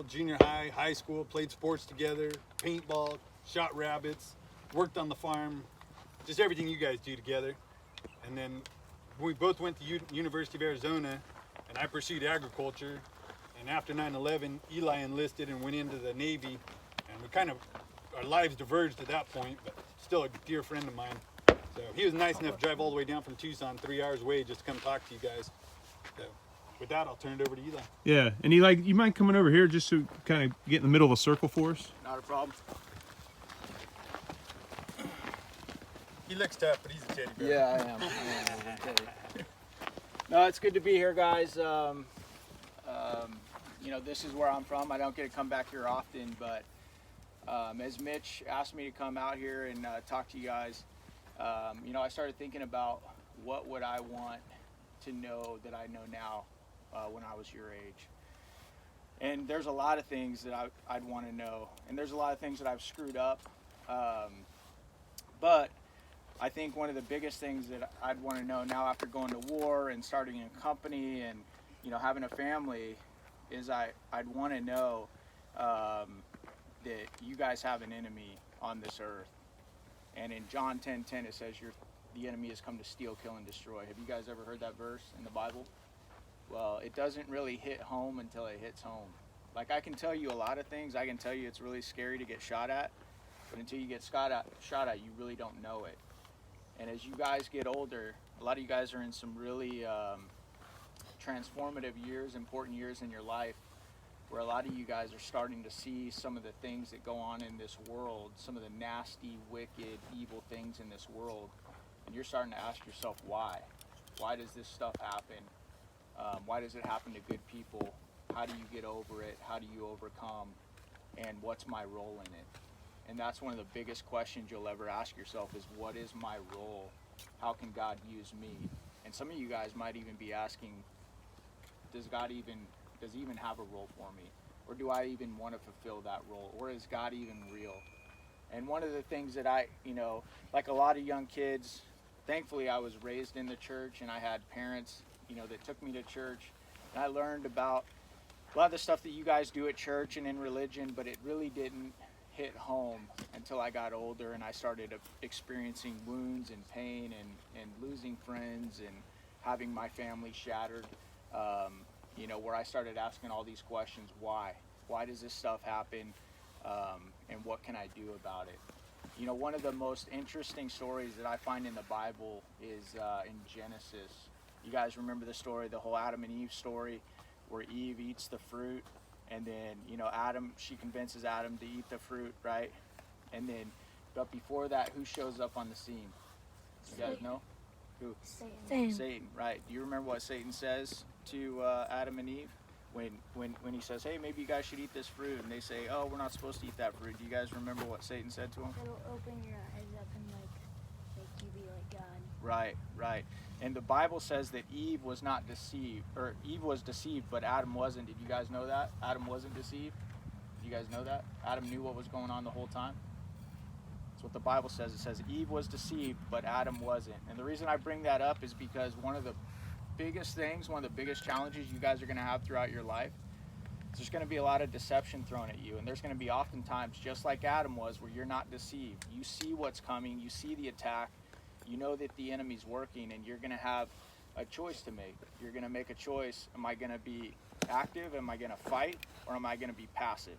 school, junior high, high school, played sports together, paintball, shot rabbits, worked on the farm, just everything you guys do together. And then we both went to University of Arizona, and I pursued agriculture. And after 9/11, Eli enlisted and went into the Navy, and we kind of, our lives diverged at that point, but still a dear friend of mine. So he was nice enough to drive all the way down from Tucson, 3 hours away, just to come talk to you guys. So with that, I'll turn it over to Eli. Yeah, and Eli, you mind coming over here just to kind of get in the middle of a circle for us? Not a problem. He looks tough, but he's a teddy bear. Yeah, I am. No, it's good to be here, guys. You know, this is where I'm from. I don't get to come back here often, but as Mitch asked me to come out here and talk to you guys, you know, I started thinking about what would I want to know that I know now when I was your age. And there's a lot of things that I'd want to know, and there's a lot of things that I've screwed up. But I think one of the biggest things that I'd want to know now after going to war and starting a company and, you know, having a family is I'd want to know that you guys have an enemy on this earth. And in John 10:10 it says the enemy has come to steal, kill, and destroy. Have you guys ever heard that verse in the Bible? Well, it doesn't really hit home until it hits home. Like, I can tell you a lot of things. I can tell you it's really scary to get shot at, but until you get shot at, you really don't know it. And as you guys get older, a lot of you guys are in some really transformative years, important years in your life, where a lot of you guys are starting to see some of the things that go on in this world, some of the nasty, wicked, evil things in this world. And you're starting to ask yourself, why? Why does this stuff happen? Why does it happen to good people? How do you get over it? How do you overcome? And what's my role in it? And that's one of the biggest questions you'll ever ask yourself is, what is my role? How can God use me? And some of you guys might even be asking, does he even have a role for me? Or do I even want to fulfill that role? Or is God even real? And one of the things that you know, like a lot of young kids, thankfully I was raised in the church and I had parents, you know, that took me to church. And I learned about a lot of the stuff that you guys do at church and in religion, but it really didn't hit home until I got older and I started experiencing wounds and pain and losing friends and having my family shattered. You know, where I started asking all these questions, why? Why does this stuff happen? And what can I do about it? You know, one of the most interesting stories that I find in the Bible is in Genesis. You guys remember the story, the whole Adam and Eve story, where Eve eats the fruit, and then, you know, she convinces Adam to eat the fruit, right? And then, but before that, who shows up on the scene? You guys know? Who? Satan, right. Do you remember what Satan says to Adam and Eve? When he says, hey, maybe you guys should eat this fruit, and they say, oh, we're not supposed to eat that fruit. Do you guys remember what Satan said to them? It'll open your eyes up and make you be like God. Right. And the Bible says that Eve was not deceived, or Eve was deceived, but Adam wasn't. Did you guys know that? Adam wasn't deceived? Did you guys know that? Adam knew what was going on the whole time? That's what the Bible says. It says Eve was deceived, but Adam wasn't. And the reason I bring that up is because one of the biggest things, one of the biggest challenges you guys are going to have throughout your life is there's going to be a lot of deception thrown at you. And there's going to be oftentimes, just like Adam was, where you're not deceived. You see what's coming. You see the attack. You know that the enemy's working, and you're going to have a choice to make. You're going to make a choice. Am I going to be active? Am I going to fight? Or am I going to be passive?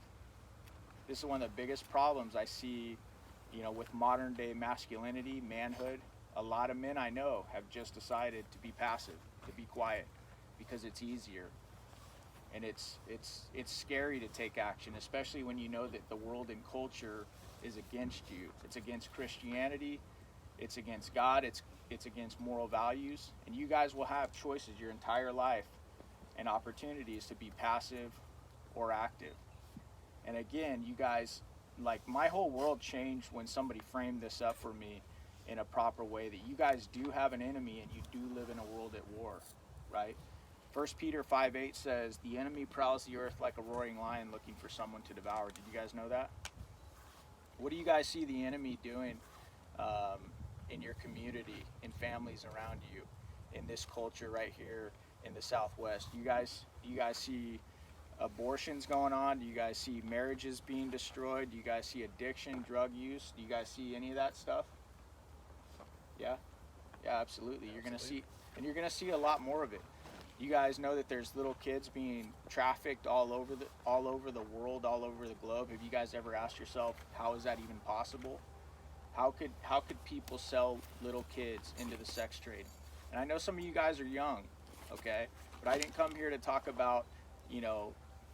This is one of the biggest problems I see, you know, with modern day masculinity, manhood. A lot of men I know have just decided to be passive, to be quiet, because it's easier. And it's scary to take action, especially when you know that the world and culture is against you. It's against Christianity. It's against God. It's against moral values. And you guys will have choices your entire life and opportunities to be passive or active. And again, you guys, like, my whole world changed when somebody framed this up for me in a proper way, that you guys do have an enemy and you do live in a world at war, right? 1 Peter 5:8 says, the enemy prowls the earth like a roaring lion looking for someone to devour. Did you guys know that? What do you guys see the enemy doing in your community, in families around you, in this culture right here in the Southwest? Do you guys see abortions going on? Do you guys see marriages being destroyed? Do you guys see addiction, drug use? Do you guys see any of that stuff? Yeah? Yeah, absolutely. You're going to see, and you're going to see a lot more of it. You guys know that there's little kids being trafficked all over the world, all over the globe. Have you guys ever asked yourself, how is that even possible? How could people sell little kids into the sex trade? And I know some of you guys are young, okay? But I didn't come here to talk about,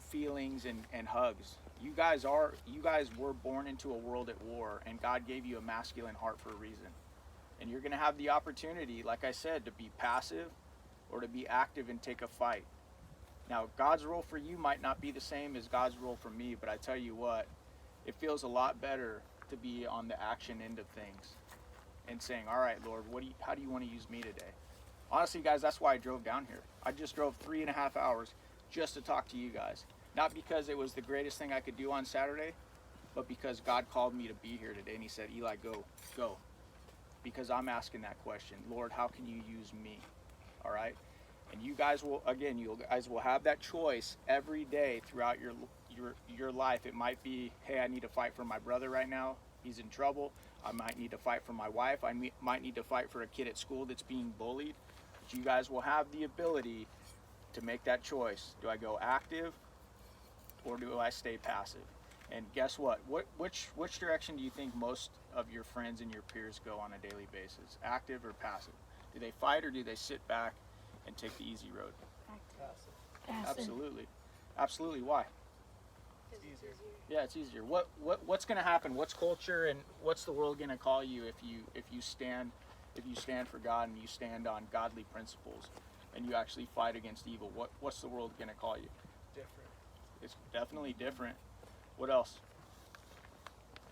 feelings and hugs. You guys were born into a world at war, and God gave you a masculine heart for a reason. And you're going to have the opportunity, like I said, to be passive or to be active and take a fight. Now, God's role for you might not be the same as God's role for me, but I tell you what, it feels a lot better to be on the action end of things and saying, all right, Lord, how do you want to use me today? Honestly, guys, that's why I drove down here. I just drove 3.5 hours just to talk to you guys. Not because it was the greatest thing I could do on Saturday, but because God called me to be here today, and he said, Eli, go. Because I'm asking that question, Lord, how can you use me? All right? And you guys will have that choice every day throughout your life. It might be, hey, I need to fight for my brother right now. He's in trouble. I might need to fight for my wife. I might need to fight for a kid at school that's being bullied. But you guys will have the ability to make that choice. Do I go active or do I stay passive? And guess what? Which direction do you think most of your friends and your peers go on a daily basis? Active or passive? Do they fight or do they sit back and take the easy road? Passive. Absolutely. Why? It's easier. Yeah, it's easier. What's going to happen? What's culture and what's the world going to call you if you stand for God and you stand on godly principles and you actually fight against evil? What's the world going to call you? Different. It's definitely different. What else?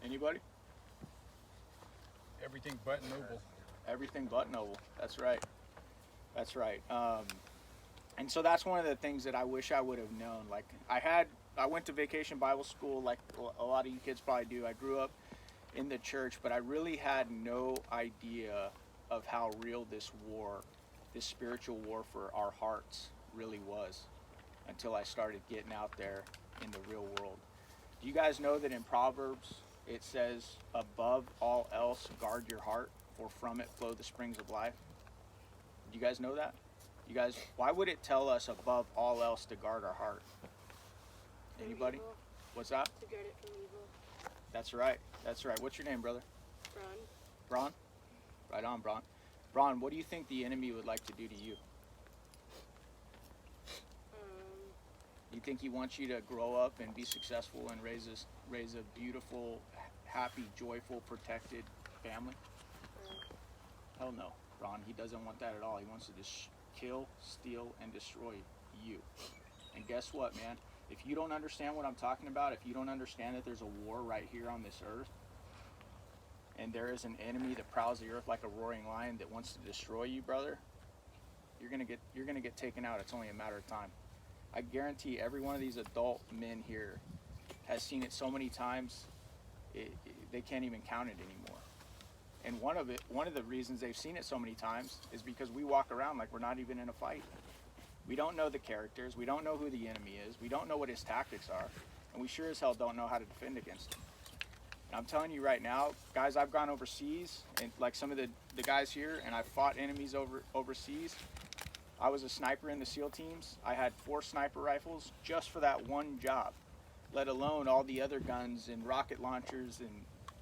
Anybody? Everything but noble. Everything but noble. That's right. And so that's one of the things that I wish I would have known. Like I went to Vacation Bible School, like a lot of you kids probably do. I grew up in the church, but I really had no idea of how real this war, this spiritual war for our hearts really was until I started getting out there in the real world. Do you guys know that in Proverbs it says, above all else, guard your heart, for from it flow the springs of life? Do you guys know that? You guys, why would it tell us above all else to guard our heart? Anybody? Evil. What's that? To guard it from evil. That's right. What's your name, brother? Run. Braun? Right on, Braun. Braun, what do you think the enemy would like to do to you? You think he wants you to grow up and be successful and raise a beautiful, happy, joyful, protected family? Hell no, Ron. He doesn't want that at all. He wants to just kill, steal, and destroy you. And guess what, man? If you don't understand what I'm talking about, if you don't understand that there's a war right here on this earth, and there is an enemy that prowls the earth like a roaring lion that wants to destroy you, brother, you're gonna get taken out. It's only a matter of time. I guarantee every one of these adult men here has seen it so many times, they can't even count it anymore. And one of the reasons they've seen it so many times is because we walk around like we're not even in a fight. We don't know the characters. We don't know who the enemy is. We don't know what his tactics are. And we sure as hell don't know how to defend against him. And I'm telling you right now, guys, I've gone overseas, and like some of the guys here, and I've fought enemies overseas. I was a sniper in the SEAL teams. I had 4 sniper rifles just for that one job, let alone all the other guns and rocket launchers and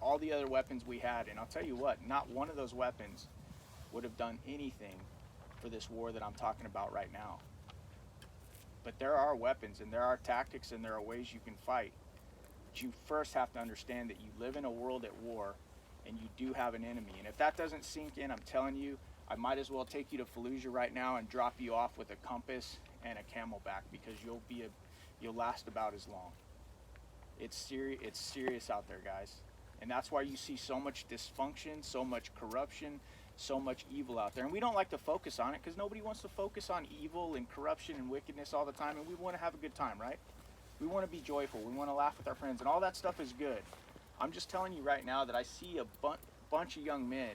all the other weapons we had. And I'll tell you what, not one of those weapons would have done anything for this war that I'm talking about right now. But there are weapons and there are tactics and there are ways you can fight. But you first have to understand that you live in a world at war and you do have an enemy. And if that doesn't sink in, I'm telling you, I might as well take you to Fallujah right now and drop you off with a compass and a camelback, because you'll last about as long. It's serious out there, guys. And that's why you see so much dysfunction, so much corruption, so much evil out there. And we don't like to focus on it because nobody wants to focus on evil and corruption and wickedness all the time. And we want to have a good time, right? We want to be joyful. We want to laugh with our friends, and all that stuff is good. I'm just telling you right now that I see a bunch of young men,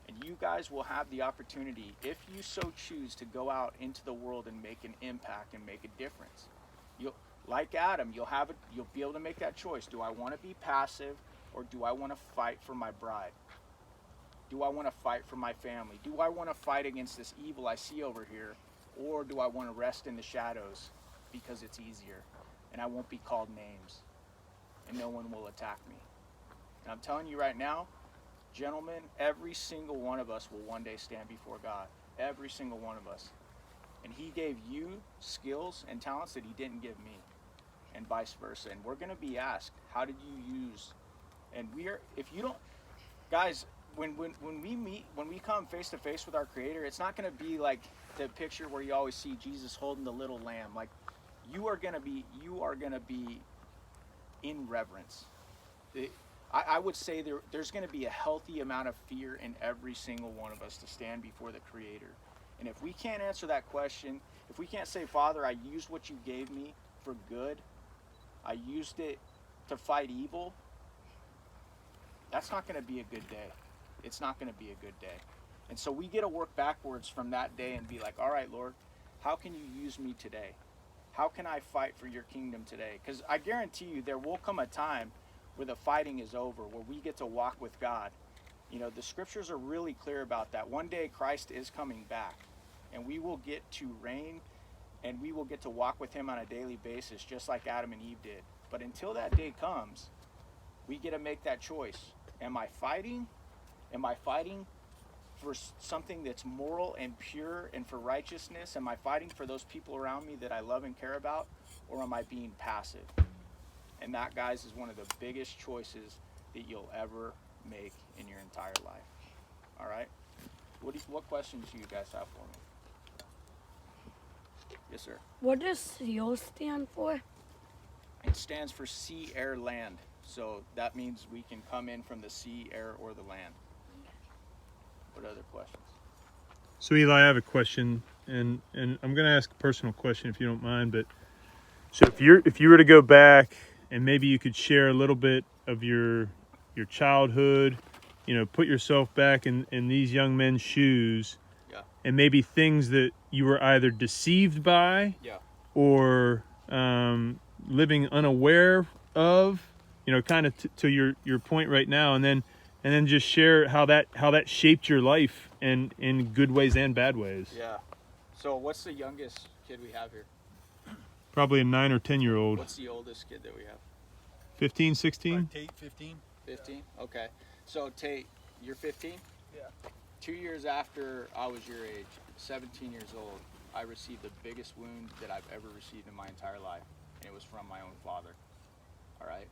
and you guys will have the opportunity, if you so choose, to go out into the world and make an impact and make a difference. like Adam, you'll be able to make that choice. Do I want to be passive, or do I want to fight for my bride? Do I want to fight for my family? Do I want to fight against this evil I see over here, or do I want to rest in the shadows because it's easier and I won't be called names and no one will attack me? And I'm telling you right now, gentlemen, every single one of us will one day stand before God. Every single one of us. And he gave you skills and talents that he didn't give me, and vice versa. And we're going to be asked, how did you use? And if you don't, guys, when we come face to face with our Creator, it's not going to be like the picture where you always see Jesus holding the little lamb. Like, you are going to be in reverence. I would say there's going to be a healthy amount of fear in every single one of us to stand before the Creator. And if we can't answer that question, if we can't say, Father, I used what you gave me for good, I used it to fight evil, that's not going to be a good day. It's not going to be a good day. And so we get to work backwards from that day and be like, all right, Lord, how can you use me today? How can I fight for your kingdom today? Because I guarantee you there will come a time where the fighting is over, where we get to walk with God. You know, the scriptures are really clear about that. One day Christ is coming back, and we will get to reign, and we will get to walk with him on a daily basis, just like Adam and Eve did. But until that day comes, we get to make that choice. Am I fighting? Am I fighting for something that's moral and pure and for righteousness? Am I fighting for those people around me that I love and care about? Or am I being passive? And that, guys, is one of the biggest choices that you'll ever make in your entire life. All right? What questions do you guys have for me? Yes, sir. What does SEAL stand for? It stands for Sea, Air, Land. So that means we can come in from the sea, air, or the land. What other questions? So Eli, I have a question, and I'm going to ask a personal question if you don't mind. But so if you were to go back, and maybe you could share a little bit of your childhood, you know, put yourself back in these young men's shoes, Yeah. and maybe things that you were either deceived by, Yeah. or living unaware of, you know, kind of to your point right now, and then just share how that shaped your life and in good ways and bad ways. Yeah. So what's the youngest kid we have here? Probably a 9 or 10-year-old. What's the oldest kid that we have? 15, 16. Tate, 15. 15? Okay. So Tate, you're 15? Yeah. 2 years after I was your age, 17 years old, I received the biggest wound that I've ever received in my entire life, and it was from my own father. All right?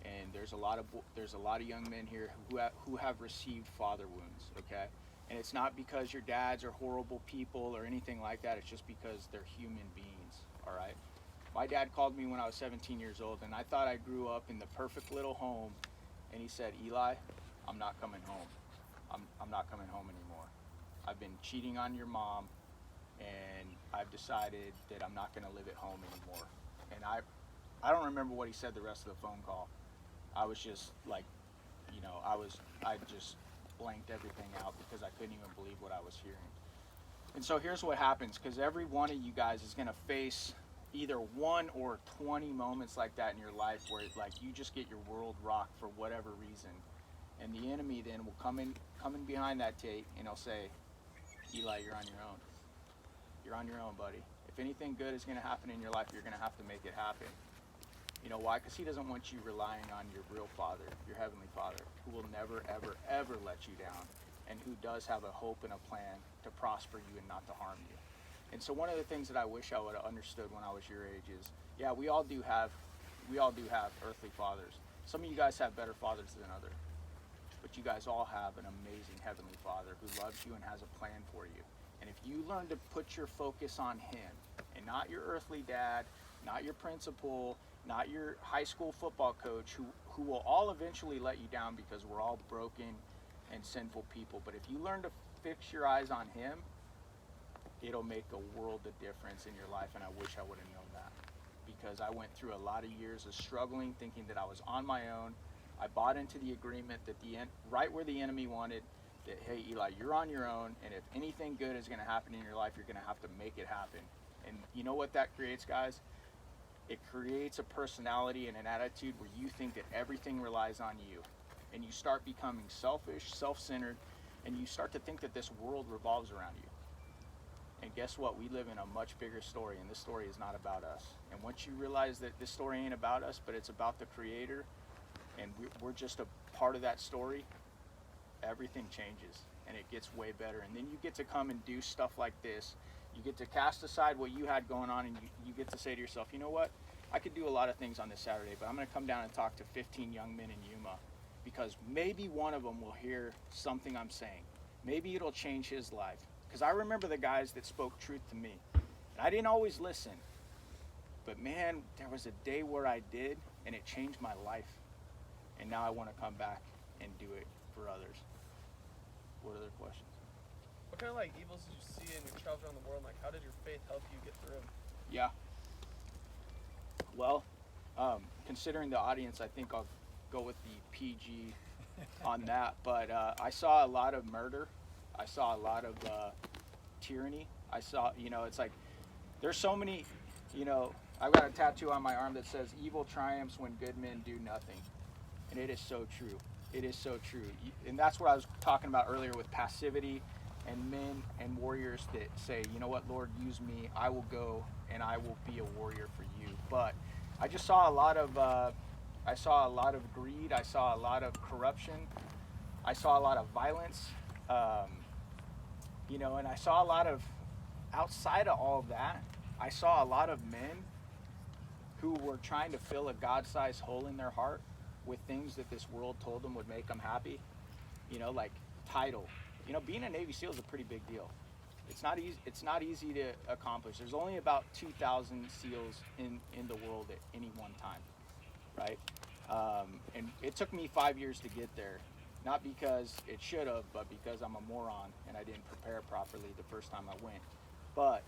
And there's a lot of young men here who have received father wounds, okay? And it's not because your dads are horrible people or anything like that. It's just because they're human beings, all right? My dad called me when I was 17 years old, and I thought I grew up in the perfect little home, and he said, Eli, I'm not coming home. I'm not coming home anymore. I've been cheating on your mom, and I've decided that I'm not going to live at home anymore. And I don't remember what he said the rest of the phone call. I was just like, you know, I just blanked everything out because I couldn't even believe what I was hearing. And so here's what happens, because every one of you guys is going to face either 1 or 20 moments like that in your life where like you just get your world rocked for whatever reason. And the enemy then will come in behind that Tate, and he'll say, Eli, you're on your own. You're on your own, buddy. If anything good is going to happen in your life, you're going to have to make it happen. You know why? Because he doesn't want you relying on your real Father, your Heavenly Father, who will never, ever, ever let you down, and who does have a hope and a plan to prosper you and not to harm you. And so one of the things that I wish I would have understood when I was your age is, yeah, we all do have earthly fathers. Some of you guys have better fathers than others, but you guys all have an amazing Heavenly Father who loves you and has a plan for you. And if you learn to put your focus on him and not your earthly dad, not your principal, not your high school football coach, who will all eventually let you down because we're all broken and sinful people. But if you learn to fix your eyes on him, it'll make a world of difference in your life. And I wish I would have known that, because I went through a lot of years of struggling, thinking that I was on my own. I bought into the agreement that right where the enemy wanted, that, hey, Eli, you're on your own, and if anything good is going to happen in your life, you're going to have to make it happen. And you know what that creates, guys? It creates a personality and an attitude where you think that everything relies on you. And you start becoming selfish, self-centered, and you start to think that this world revolves around you. And guess what? We live in a much bigger story, and this story is not about us. And once you realize that this story ain't about us, but it's about the Creator, and we're just a part of that story, everything changes, and it gets way better. And then you get to come and do stuff like this. You get to cast aside what you had going on, and you get to say to yourself, you know what? I could do a lot of things on this Saturday, but I'm going to come down and talk to 15 young men in Yuma, because maybe one of them will hear something I'm saying. Maybe it'll change his life. Because I remember the guys that spoke truth to me. And I didn't always listen. But man, there was a day where I did, and it changed my life. And now I want to come back and do it for others. What other questions? What kind of like evils did you see in your travels around the world? Like, how did your faith help you get through them? Yeah. Well, considering the audience, I think I'll go with the PG on that. But I saw a lot of murder. I saw a lot of tyranny. I saw, it's like, there's so many, I've got a tattoo on my arm that says, evil triumphs when good men do nothing. And it is so true. It is so true. And that's what I was talking about earlier with passivity and men and warriors that say, you know what, Lord, use me. I will go and I will be a warrior for you. But I just saw a lot of, greed. I saw a lot of corruption. I saw a lot of violence. And I saw a lot of, outside of all of that, I saw a lot of men who were trying to fill a God-sized hole in their heart with things that this world told them would make them happy, like title. Being a Navy SEAL is a pretty big deal. It's not easy to accomplish. There's only about 2,000 SEALs in the world at any one time, right? And it took me 5 years to get there. Not because it should have, but because I'm a moron and I didn't prepare properly the first time I went. But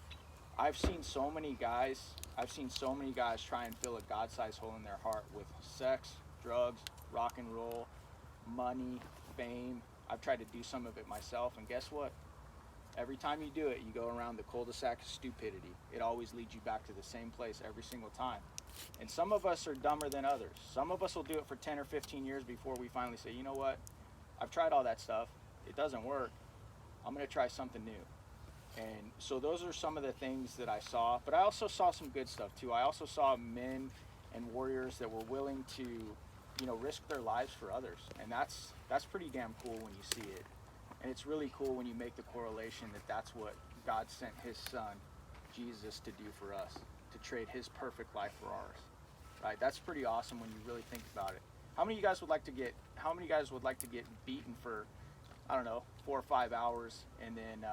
I've seen so many guys try and fill a God-sized hole in their heart with sex, drugs, rock and roll, money, fame. I've tried to do some of it myself, and guess what? Every time you do it, you go around the cul-de-sac of stupidity. It always leads you back to the same place every single time. And some of us are dumber than others. Some of us will do it for 10 or 15 years before we finally say, you know what? I've tried all that stuff. It doesn't work. I'm going to try something new. And so those are some of the things that I saw. But I also saw some good stuff too. I also saw men and warriors that were willing to, risk their lives for others. And that's pretty damn cool when you see it. And it's really cool when you make the correlation that that's what God sent his son, Jesus, to do for us, to trade his perfect life for ours. Right? That's pretty awesome when you really think about it. How many of you guys would like to get beaten for, 4 or 5 hours and then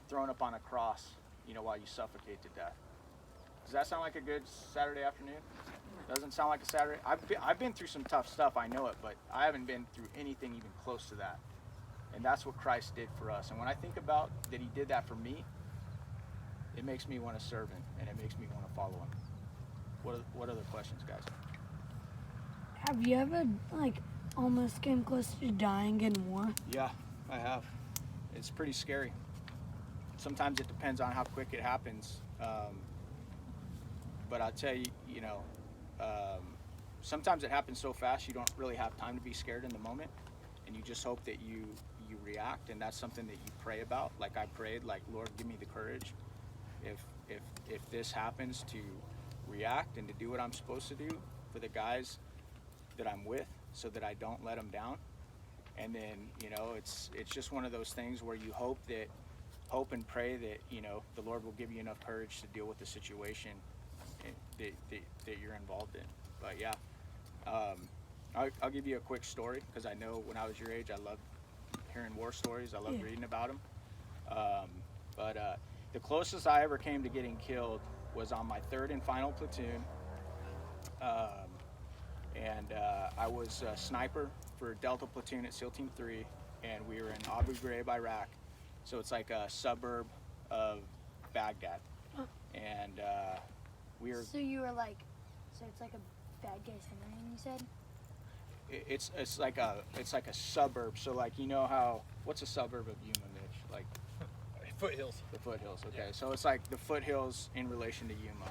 thrown up on a cross, while you suffocate to death? Does that sound like a good Saturday afternoon? Doesn't sound like a Saturday. I've been through some tough stuff, I know it, but I haven't been through anything even close to that. And that's what Christ did for us. And when I think about that he did that for me, it makes me want to serve him, and it makes me want to follow him. What other questions, guys? Have you ever, almost came close to dying in war? Yeah, I have. It's pretty scary. Sometimes it depends on how quick it happens. But I'll tell you, sometimes it happens so fast you don't really have time to be scared in the moment. And you just hope that you react, and that's something that you pray about. Like I prayed, Lord, give me the courage. If this happens, to react and to do what I'm supposed to do for the guys that I'm with, so that I don't let them down. And then it's just one of those things where you hope and pray that the Lord will give you enough courage to deal with the situation that you're involved in. But yeah, I'll give you a quick story, because I know when I was your age, I loved hearing war stories. I loved reading about them. But the closest I ever came to getting killed was on my 3rd and final platoon. I was a sniper for Delta Platoon at SEAL Team 3, and we were in Abu Ghraib, Iraq. So it's like a suburb of Baghdad. And we were... So you were so it's like a bad guy submarine, you said? It's like a suburb. So what's a suburb of Yuma, Mitch? Foothills. The foothills, okay. Yeah. So it's like the foothills in relation to Yuma.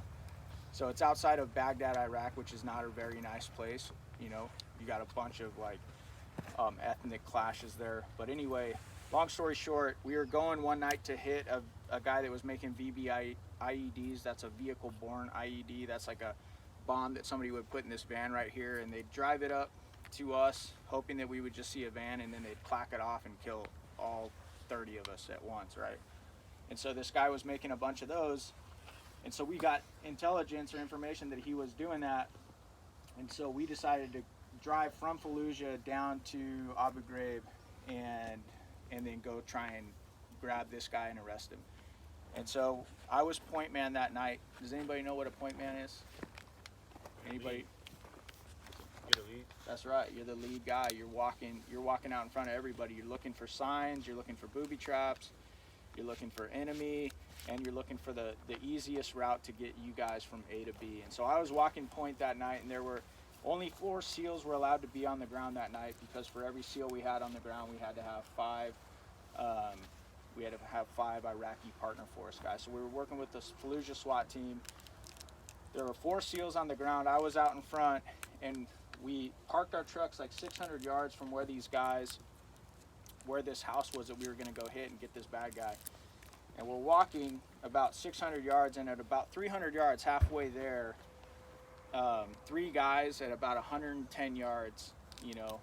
So it's outside of Baghdad, Iraq, which is not a very nice place. You know, you got a bunch of like ethnic clashes there. But anyway, long story short, we were going one night to hit a guy that was making IEDs. That's a vehicle-borne IED. That's like a bomb that somebody would put in this van right here, and they'd drive it up to us, hoping that we would just see a van, and then they'd clack it off and kill all 30 of us at once, right? And so this guy was making a bunch of those, and so we got intelligence or information that he was doing that, and so we decided to drive from Fallujah down to Abu Ghraib and then go try and grab this guy and arrest him. And so I was point man that night. Does anybody know what a point man is? Anybody? You're the lead. That's right. You're the lead guy. You're walking out in front of everybody. You're looking for signs. You're looking for booby traps. You're looking for enemy, and you're looking for the easiest route to get you guys from A to B. And so I was walking point that night, and there were only 4 SEALs were allowed to be on the ground that night, because for every SEAL we had on the ground, we had to have 5. We had to have 5 Iraqi partner force guys. So we were working with the Fallujah SWAT team. There were 4 SEALs on the ground. I was out in front, and we parked our trucks like 600 yards from where this house was that we were going to go hit and get this bad guy. And we're walking about 600 yards, and at about 300 yards, halfway there, 3 guys at about 110 yards, you know,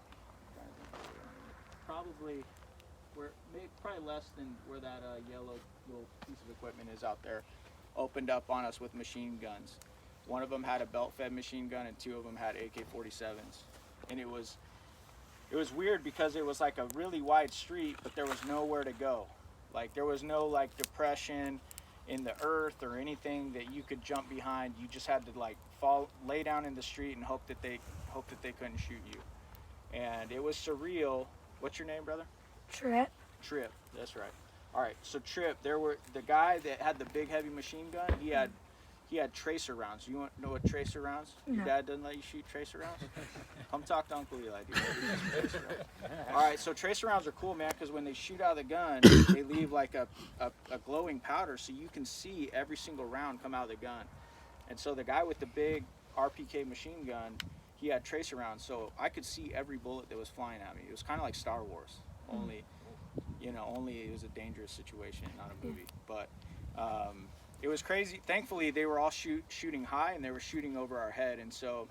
probably less than where that yellow little piece of equipment is out there, opened up on us with machine guns. One of them had a belt-fed machine gun, and 2 of them had AK-47s. And it was weird because it was like a really wide street, but there was nowhere to go. Like there was no like depression in the earth or anything that you could jump behind. You just had to like lay down in the street and hope that they couldn't shoot you. And it was surreal. What's your name, brother? Trip. Trip, that's right. All right, so Trip, there were the guy that had the big heavy machine gun. He had tracer rounds. You want to know what tracer rounds? Your dad doesn't let you shoot tracer rounds? Come talk to Uncle Eli, dude. All right, so tracer rounds are cool, man, because when they shoot out of the gun, they leave like a glowing powder, so you can see every single round come out of the gun. And so the guy with the big RPK machine gun, he had tracer rounds, so I could see every bullet that was flying at me. It was kind of like Star Wars, only it was a dangerous situation, not a movie. But it was crazy. Thankfully, they were all shooting high, and they were shooting over our head. And so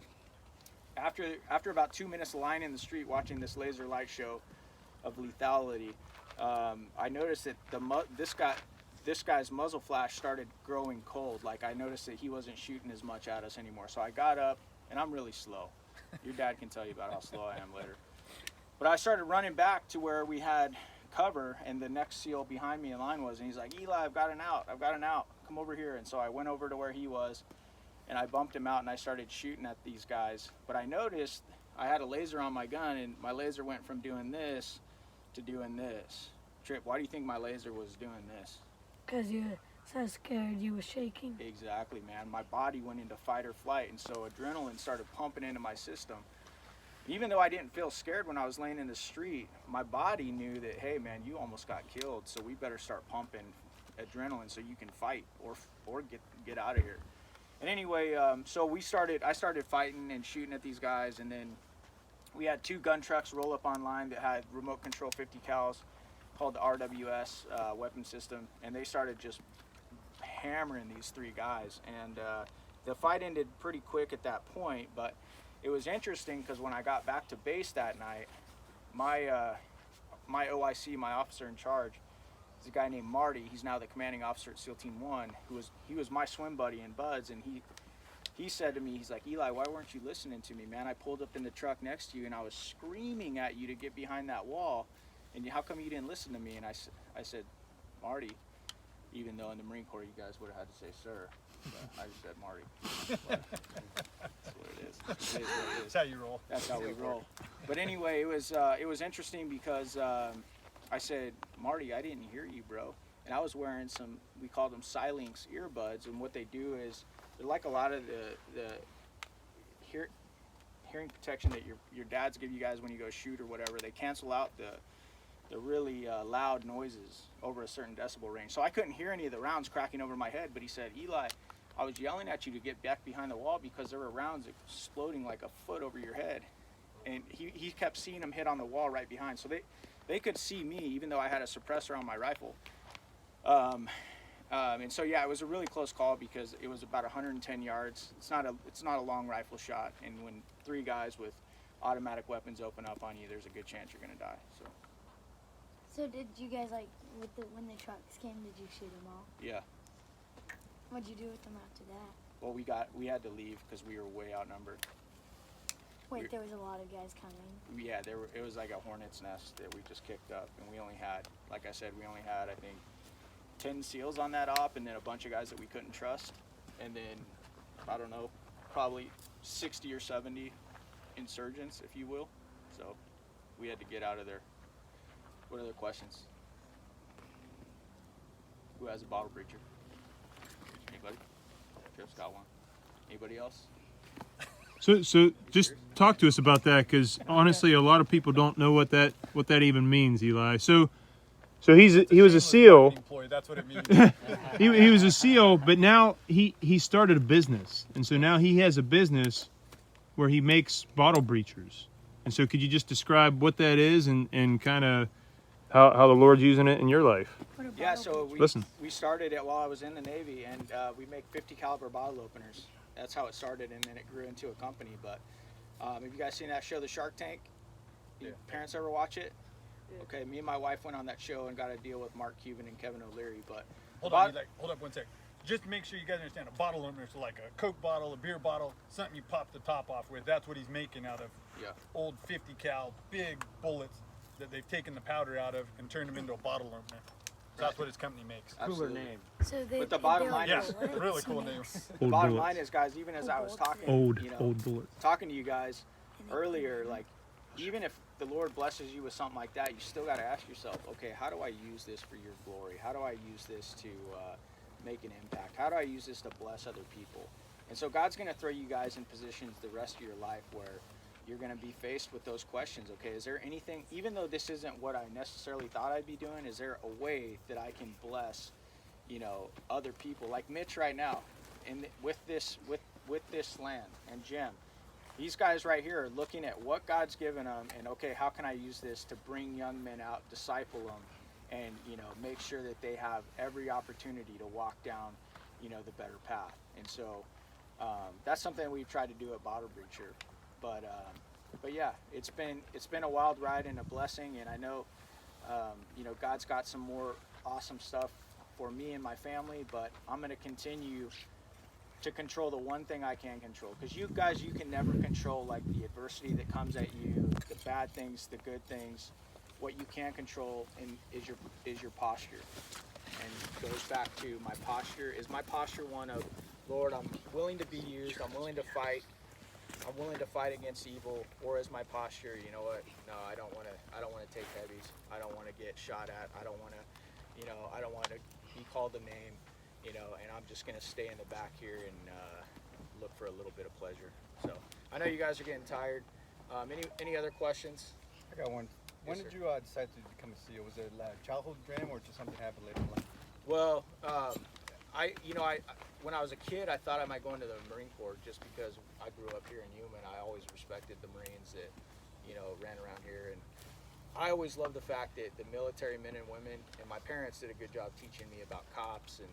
after about 2 minutes of lying in the street watching this laser light show of lethality, I noticed that this guy's muzzle flash started growing cold. Like I noticed that he wasn't shooting as much at us anymore. So I got up, and I'm really slow. Your dad can tell you about how slow I am later. But I started running back to where we had cover, and the next SEAL behind me in line was, and he's like, Eli, I've got an out, come over here. And so I went over to where he was, and I bumped him out, and I started shooting at these guys. But I noticed I had a laser on my gun, and my laser went from doing this to doing this. Trip, why do you think my laser was doing this? Because you were so scared you were shaking. Exactly, man. My body went into fight or flight, and so adrenaline started pumping into my system. Even though I didn't feel scared when I was laying in the street, my body knew that, hey man, you almost got killed, so we better start pumping adrenaline so you can fight or get out of here. And anyway, so I started fighting and shooting at these guys, and then we had 2 gun trucks roll up online that had remote control 50 cals called the RWS weapon system, and they started just hammering these 3 guys. And the fight ended pretty quick at that point, but it was interesting because when I got back to base that night, my OIC, my officer in charge, is a guy named Marty. He's now the commanding officer at SEAL Team 1. He was my swim buddy in Buds, and he said to me, he's like, Eli, why weren't you listening to me, man? I pulled up in the truck next to you, and I was screaming at you to get behind that wall, and how come you didn't listen to me? And I said, Marty, even though in the Marine Corps you guys would have had to say sir, but I just said Marty. But that's what it is. It is what it is. That's how you roll. That's how we roll. But anyway, it was interesting because I said, Marty, I didn't hear you, bro. And I was wearing we called them Silinx earbuds, and what they do is they're like a lot of the hearing protection that your dads give you guys when you go shoot or whatever. They cancel out the really loud noises over a certain decibel range. So I couldn't hear any of the rounds cracking over my head, but he said, Eli, I was yelling at you to get back behind the wall because there were rounds exploding like a foot over your head. And he kept seeing them hit on the wall right behind. So they could see me even though I had a suppressor on my rifle. And so, yeah, it was a really close call because it was about 110 yards. It's not a long rifle shot. And when 3 guys with automatic weapons open up on you, there's a good chance you're going to die. So did you guys, like, when the trucks came, did you shoot them all? Yeah. What'd you do with them after that? Well, we had to leave because we were way outnumbered. Wait, there was a lot of guys coming. Yeah, it was like a hornet's nest that we just kicked up, and we only had, like I said, I think 10 SEALs on that op, and then a bunch of guys that we couldn't trust, and then I don't know, probably 60 or 70 insurgents, if you will. So we had to get out of there. What other questions? Who has a bottle breacher? Anybody? Trip's got one. Anybody else? So just talk to us about that, because honestly, a lot of people don't know what that even means, Eli. So he was a SEAL. Employee, that's what it means. He was a SEAL, but now he started a business, and so now he has a business where he makes bottle breachers. And so could you just describe what that is and kind of how the Lord's using it in your life? Yeah, so we started it while I was in the Navy, and we make 50 caliber bottle openers. That's how it started, and then it grew into a company. But have you guys seen that show, The Shark Tank? Yeah. Parents ever watch it? Yeah. Okay, me and my wife went on that show and got a deal with Mark Cuban and Kevin O'Leary. But hold up 1 sec. Just to make sure you guys understand, a bottle opener is like a Coke bottle, a beer bottle, something you pop the top off with. That's what he's making out of old 50 cal big bullets that they've taken the powder out of and turned them into a bottle opener. That's what his company makes. Cooler name. So But the bottom line Yeah, is, really cool name. the bottom line is, guys, even as I was talking, Old bullets. talking to you guys earlier, like, even if the Lord blesses you with something like that, you still got to ask yourself, okay, how do I use this for your glory? How do I use this to make an impact? How do I use this to bless other people? And so God's going to throw you guys in positions the rest of your life where you're going to be faced with those questions. Okay, is there anything, even though this isn't what I necessarily thought I'd be doing, is there a way that I can bless, other people like Mitch right now, and with this land, and Jim? These guys right here are looking at what God's given them, and okay, how can I use this to bring young men out, disciple them, and make sure that they have every opportunity to walk down, the better path. And so that's something we've tried to do at Bottle Breacher. But yeah, it's been a wild ride and a blessing, and I know God's got some more awesome stuff for me and my family, but I'm going to continue to control the one thing I can control, because you guys, you can never control like the adversity that comes at you, the bad things, the good things. What you can control is your posture, and it goes back to my posture. Is my posture one of, Lord, I'm willing to be used, I'm willing to fight against evil, or is my posture, you know what? No, I don't want to take heavies. I don't want to get shot at. I don't want to be called a name, and I'm just going to stay in the back here and look for a little bit of pleasure. So I know you guys are getting tired. Any other questions? I got one. When Yes, did you decide to become a SEAL? Was it a childhood dream, or just something happened later in life? Well, I when I was a kid, I thought I might go into the Marine Corps just because I grew up here in Human. I always respected the Marines that, ran around here, and I always loved the fact that the military men and women, and my parents did a good job teaching me about cops and,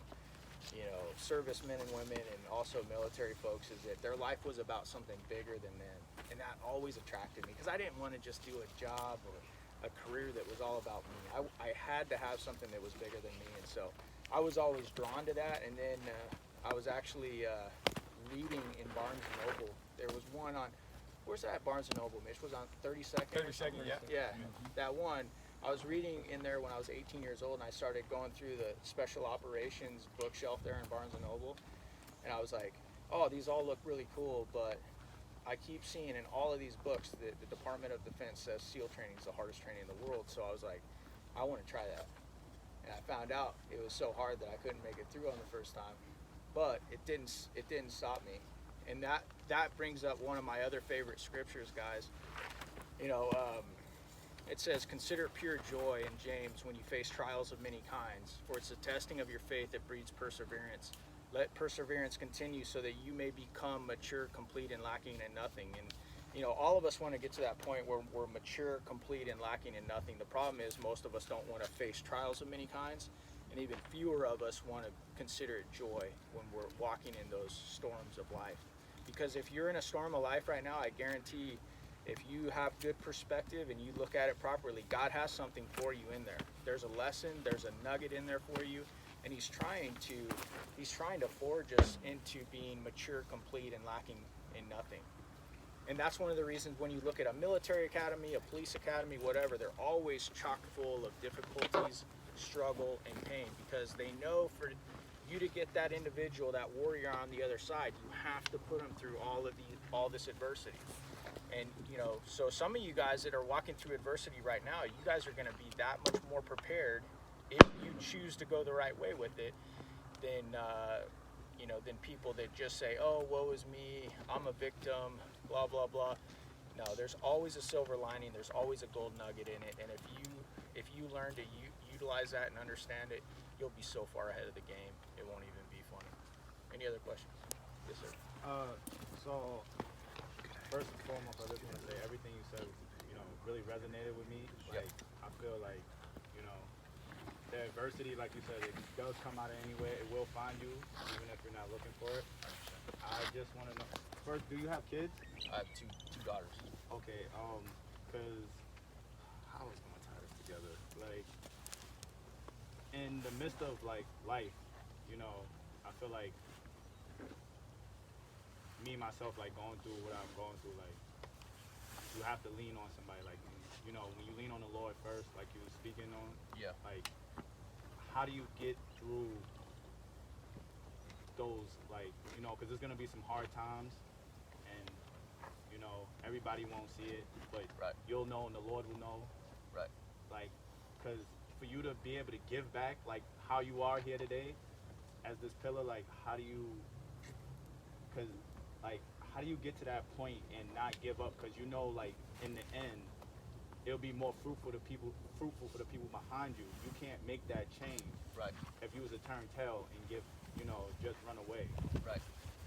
servicemen and women, and also military folks, is that their life was about something bigger than them, and that always attracted me, because I didn't want to just do a job or a career that was all about me. I had to have something that was bigger than me, and so I was always drawn to that. And then I was actually reading in Barnes & Noble. There was one on, where's that Barnes & Noble, Mitch? Was on 32nd? 32nd, yeah. Yeah, that one. I was reading in there when I was 18 years old, and I started going through the special operations bookshelf there in Barnes & Noble. And I was like, oh, these all look really cool, but I keep seeing in all of these books that the Department of Defense says SEAL training is the hardest training in the world. So I was like, I want to try that. And I found out it was so hard that I couldn't make it through on the first time, but it didn't stop me. And that brings up one of my other favorite scriptures, guys. It says, "Consider it pure joy," in James, "when you face trials of many kinds, for it's the testing of your faith that breeds perseverance. let perseverance continue so that you may become mature, complete, and lacking in nothing. And you know, all of us want to get to that point where we're mature, complete, and lacking in nothing. The problem is most of us don't want to face trials of many kinds, and even fewer of us want to consider it joy when we're walking in those storms of life. Because if you're in a storm of life right now, I guarantee if you have good perspective and you look at it properly, God has something for you in there. There's a lesson, there's a nugget in there for you, and he's trying to forge us into being mature, complete, and lacking in nothing. And that's one of the reasons when you look at a military academy, a police academy, whatever, they're always chock full of difficulties, struggle, and pain, because they know for you to get that individual, that warrior on the other side, you have to put them through all this adversity. And you know, so some of you guys that are walking through adversity right now, you guys are going to be that much more prepared if you choose to go the right way with it than than people that just say, oh, woe is me, I'm a victim, blah blah blah. No, there's always a silver lining, there's always a gold nugget in it, and if you learn to utilize that and understand it, you'll be so far ahead of the game it won't even be funny. Any other questions? Yes, sir. So first and foremost, I just want to say everything you said, really resonated with me. Like, I feel like, the adversity, like you said, it does come out of anywhere. It will find you, even if you're not looking for it. I just want to know, first, do you have kids? I have two daughters. Okay, because how is going to tie this together? Like, in the midst of, like, life, I feel like me, myself, like, going through what I'm going through, like, you have to lean on somebody. Like, when you lean on the Lord first, like you were speaking on, like, how do you get through those, like, because there's going to be some hard times, and, everybody won't see it, but you'll know and the Lord will know. Right. Like, because for you to be able to give back, like, how you are here today as this pillar, like, how do you get to that point and not give up? Because like, in the end, it'll be more fruitful for the people behind you. You can't make that change. Right. If you was to turn tail and give, just run away. Right.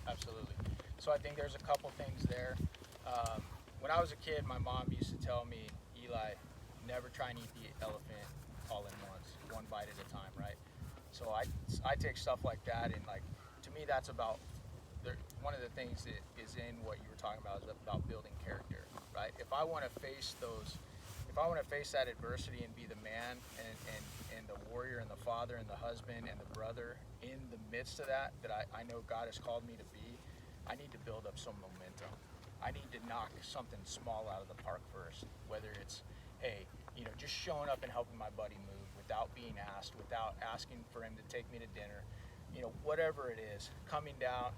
Absolutely. So I think there's a couple things there. When I was a kid, my mom used to tell me, Eli, never try and eat the elephant all in once, one bite at a time, right? So I take stuff like that, and like, to me, that's about one of the things that is in what you were talking about is about building character, right? If I want to face that adversity and be the man and the warrior and the father and the husband and the brother in the midst of that I know God has called me to be, I need to build up some momentum. I need to knock something small out of the park first, whether it's, hey, just showing up and helping my buddy move without being asked, without asking for him to take me to dinner, whatever it is, coming down,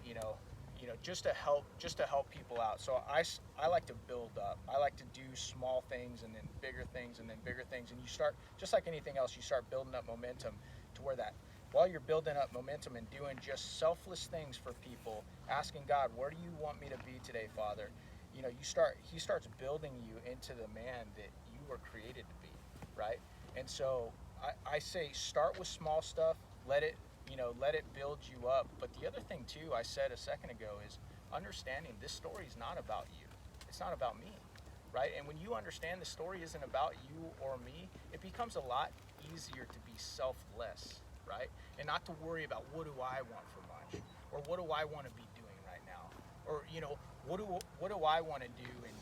just to help people out. So I like to build up. I like to do small things and then bigger things and then bigger things. And you start, just like anything else, you start building up momentum to where that, while you're building up momentum and doing just selfless things for people, asking God, where do you want me to be today, Father? He starts building you into the man that you were created to be, right? And so I say start with small stuff, let it build you up. But the other thing too, I said a second ago, is understanding this story is not about you. It's not about me, right? And when you understand the story isn't about you or me, it becomes a lot easier to be selfless, right? And not to worry about what do I want for lunch, or what do I want to be doing right now, or what do I want to do in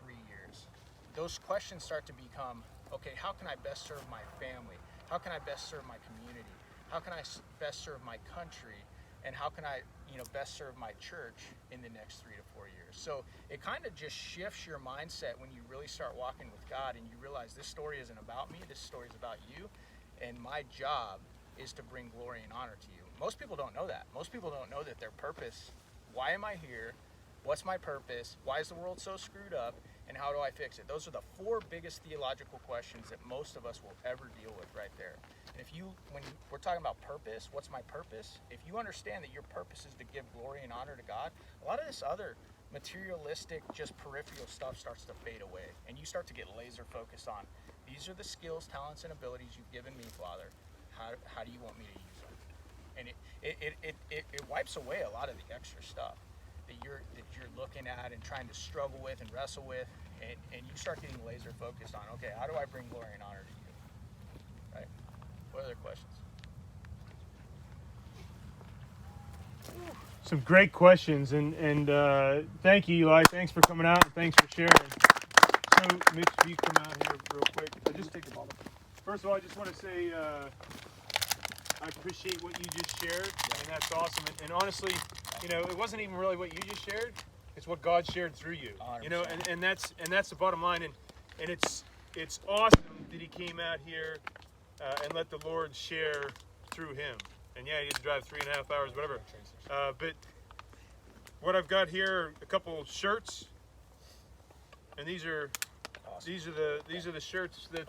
3 years. Those questions start to become, okay, how can I best serve my family? How can I best serve my community? How can I best serve my country? And how can I, best serve my church in the next 3 to 4 years? So it kind of just shifts your mindset when you really start walking with God and you realize this story isn't about me, this story is about you, and my job is to bring glory and honor to you. Most people don't know that. Most people don't know that their purpose, why am I here? What's my purpose? Why is the world so screwed up? And how do I fix it? Those are the 4 biggest theological questions that most of us will ever deal with right there. And when we're talking about purpose, what's my purpose? If you understand that your purpose is to give glory and honor to God, a lot of this other materialistic, just peripheral stuff starts to fade away. And you start to get laser focused on, these are the skills, talents, and abilities you've given me, Father. How do you want me to use them? and it wipes away a lot of the extra stuff that you're looking at and trying to struggle with and wrestle with, and you start getting laser focused on, okay, how do I bring glory and honor to you? Right? What other questions? Some great questions, and thank you, Eli. Thanks for coming out, and thanks for sharing. So, Mitch, if you come out here real quick. Just take the ball. First of all, I just want to say I appreciate what you just shared, and that's awesome. And honestly, you know, it wasn't even really what you just shared; it's what God shared through you. 100%. You know, and that's the bottom line. And it's awesome that he came out here and let the Lord share through him. And yeah, he had to drive 3.5 hours, whatever. But what I've got here are a couple shirts, and these are the shirts that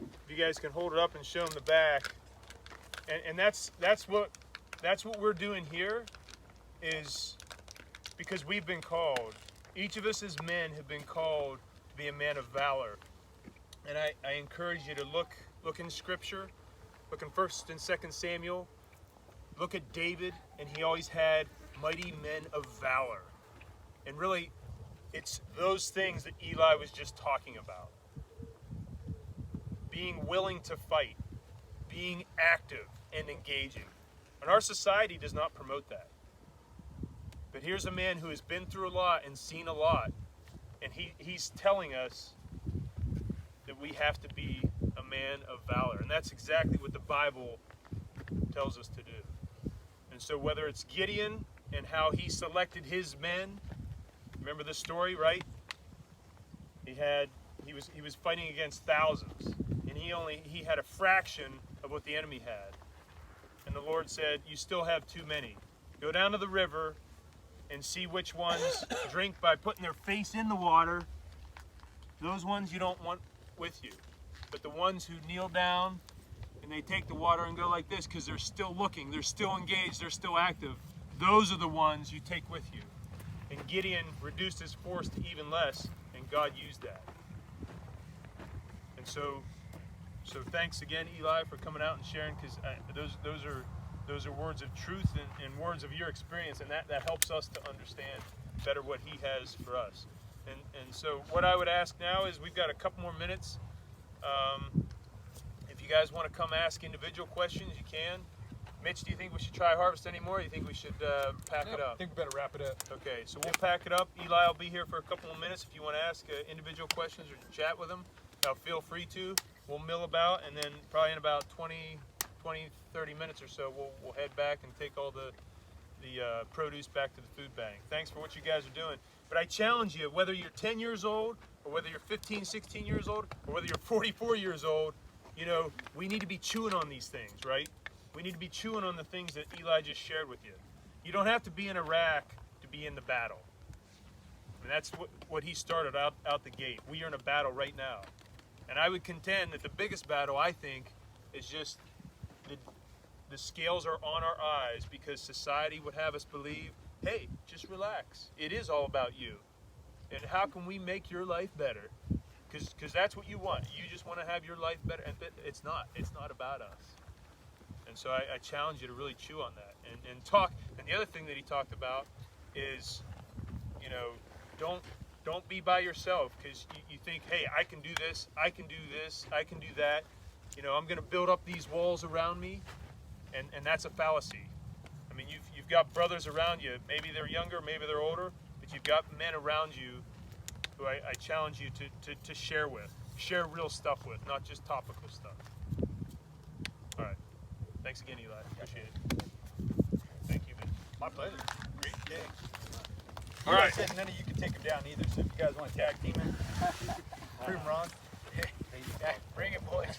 if you guys can hold it up and show them the back, and that's what we're doing here, is because we've been called. Each of us as men have been called to be a man of valor, and I encourage you to look in Scripture. Look in 1st and 2nd Samuel. Look at David, and he always had mighty men of valor. And really, it's those things that Eli was just talking about. Being willing to fight, being active and engaging. And our society does not promote that. But here's a man who has been through a lot and seen a lot, and he's telling us that we have to be a man of valor. And that's exactly what the Bible tells us to do. And so whether it's Gideon and how he selected his men, remember the story, right? He was fighting against thousands, and he had a fraction of what the enemy had. And the Lord said, you still have too many. Go down to the river and see which ones drink by putting their face in the water. Those ones you don't want with you. But the ones who kneel down and they take the water and go like this because they're still looking, they're still engaged, they're still active, those are the ones you take with you. And Gideon reduced his force to even less, and God used that. And so thanks again, Eli, for coming out and sharing, because those are words of truth and words of your experience, and that helps us to understand better what he has for us. And so what I would ask now is, we've got a couple more minutes. If you guys want to come ask individual questions, you can. Mitch, do you think we should try harvest anymore, or do you think we should pack it up? I think we better wrap it up. Okay, so we'll pack it up. Eli will be here for a couple of minutes if you want to ask individual questions or chat with him. Feel free to. We'll mill about, and then probably in about 20, 30 minutes or so, we'll head back and take all the produce back to the food bank. Thanks for what you guys are doing. But I challenge you, whether you're 10 years old, or whether you're 15, 16 years old, or whether you're 44 years old, you know, we need to be chewing on these things, right? We need to be chewing on the things that Eli just shared with you. You don't have to be in Iraq to be in the battle. And that's what he started out the gate. We are in a battle right now. And I would contend that the biggest battle, I think, is just the scales are on our eyes, because society would have us believe, hey, just relax. It is all about you. And how can we make your life better? Because that's what you want. You just want to have your life better. And it's not. It's not about us. And so I challenge you to really chew on that and talk. And the other thing that he talked about is, you know, don't be by yourself, because you think, hey, I can do this, I can do this, I can do that. You know, I'm going to build up these walls around me, and that's a fallacy. I mean, you've got brothers around you. Maybe they're younger, maybe they're older, but you've got men around you who I challenge you to share with. Share real stuff with, not just topical stuff. All right. Thanks again, Eli. Appreciate it. Thank you, man. My pleasure. Great day. All right. Said none of you can take him down either, so if you guys want to tag team him, prove him wrong. Bring it, boys.